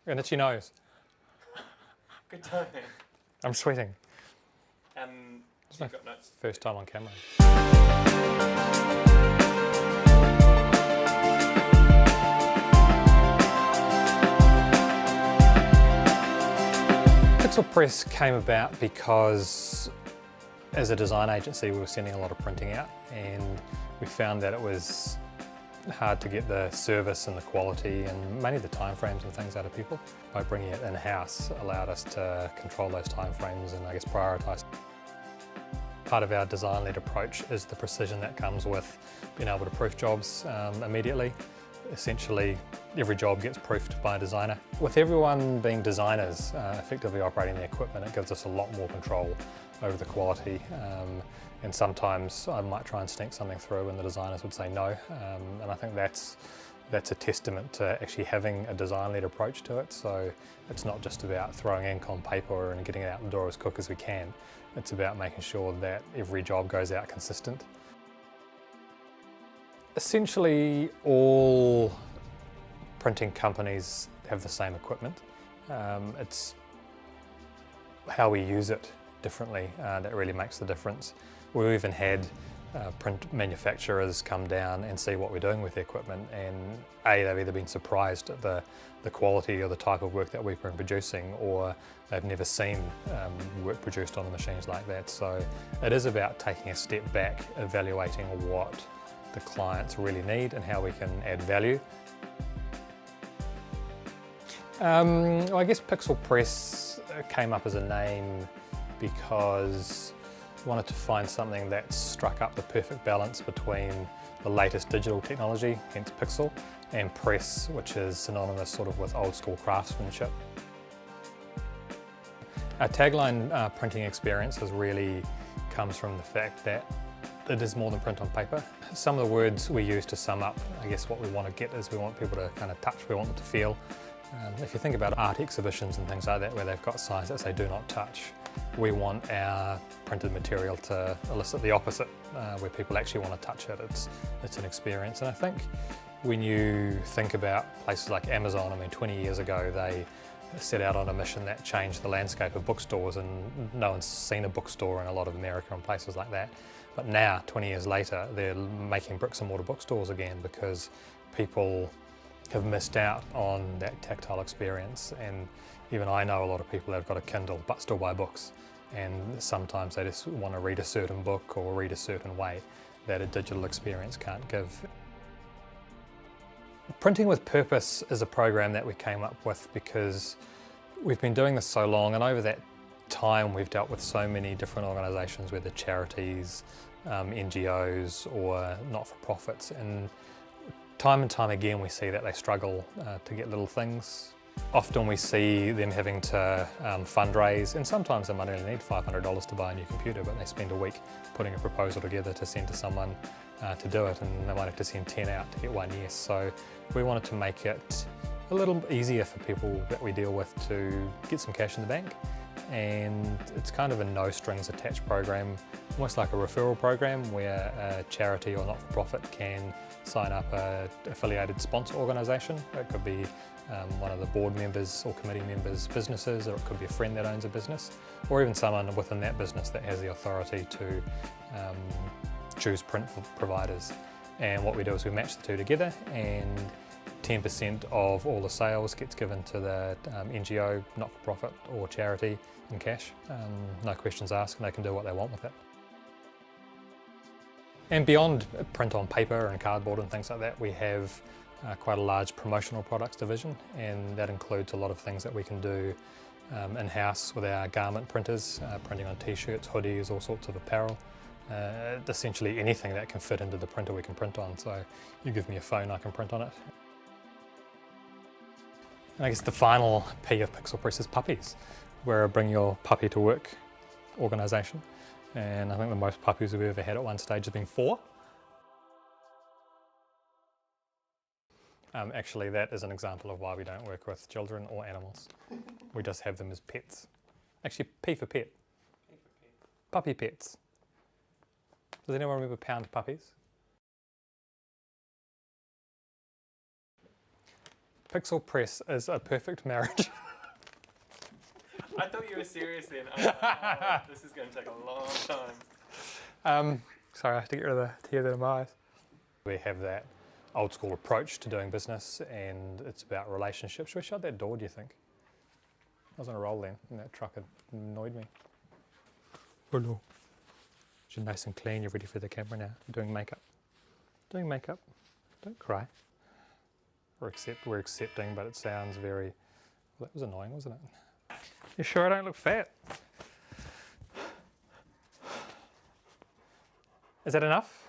An itchy nose. Good timing. I'm sweating. So you've got notes. First time on camera. Pixel Press came about because as a design agency we were sending a lot of printing out, and we found that it was hard to get the service and the quality and mainly the timeframes and things out of people. By bringing it in-house allowed us to control those timeframes and I guess prioritise. Part of our design-led approach is the precision that comes with being able to proof jobs immediately. Essentially, every job gets proofed by a designer. With everyone being designers effectively operating the equipment, it gives us a lot more control over the quality. And sometimes I might try and sneak something through and the designers would say no. And I think that's a testament to actually having a design-led approach to it. So it's not just about throwing ink on paper and getting it out the door as quick as we can. It's about making sure that every job goes out consistent. Essentially, all printing companies have the same equipment. It's how we use it differently that really makes the difference. We've even had print manufacturers come down and see what we're doing with the equipment, and they've either been surprised at the quality or the type of work that we've been producing, or they've never seen work produced on machines like that. So it is about taking a step back, evaluating what the clients really need and how we can add value. I guess Pixel Press came up as a name because we wanted to find something that struck up the perfect balance between the latest digital technology, hence Pixel, and press, which is synonymous sort of with old school craftsmanship. Our tagline, printing experience, really comes from the fact that it is more than print on paper. Some of the words we use to sum up, I guess, what we want to get is we want people to kind of touch, we want them to feel. If you think about art exhibitions and things like that where they've got signs that say do not touch, we want our printed material to elicit the opposite, where people actually want to touch it. It's an experience. And I think when you think about places like Amazon, I mean 20 years ago they set out on a mission that changed the landscape of bookstores, and no one's seen a bookstore in a lot of America and places like that. But now, 20 years later, they're making bricks and mortar bookstores again because people have missed out on that tactile experience. And even I know a lot of people that have got a Kindle but still buy books, and sometimes they just want to read a certain book or read a certain way that a digital experience can't give. Printing with Purpose is a program that we came up with because we've been doing this so long, and over that time we've dealt with so many different organisations, whether charities, NGOs or not-for-profits, and time again we see that they struggle to get little things. Often we see them having to fundraise, and sometimes they might only need $500 to buy a new computer, but they spend a week putting a proposal together to send to someone to do it, and they might have to send 10 out to get one yes. So we wanted to make it a little easier for people that we deal with to get some cash in the bank. And it's kind of a no strings attached program, almost like a referral program where a charity or not-for-profit can sign up an affiliated sponsor organisation. It could be one of the board members or committee members' businesses, or it could be a friend that owns a business, or even someone within that business that has the authority to choose print providers. And what we do is we match the two together, and 10% of all the sales gets given to the NGO, not-for-profit or charity in cash. No questions asked, and they can do what they want with it. And beyond print on paper and cardboard and things like that, we have quite a large promotional products division, and that includes a lot of things that we can do in-house with our garment printers, printing on t-shirts, hoodies, all sorts of apparel. Essentially anything that can fit into the printer we can print on. So you give me a phone, I can print on it. And I guess the final P of Pixel Press is puppies. We're a bring your puppy to work organisation, and I think the most puppies we've ever had at one stage has been 4. Actually, that is an example of why we don't work with children or animals. We just have them as pets. Actually, P for pet. Puppy pets. Does anyone remember pound puppies? Pixel press is a perfect marriage. I thought you were serious then. I was like, oh, this is going to take a long time. Sorry, I have to get rid of the tears out of my eyes. We have that old school approach to doing business, and it's about relationships. Should we shut that door, do you think? I was on a roll then, and that truck had annoyed me. Hello. You're nice and clean, you're ready for the camera now. You're doing makeup. Doing makeup. Don't cry. We're accepting, but it sounds very... Well, that was annoying, wasn't it? You sure I don't look fat? Is that enough?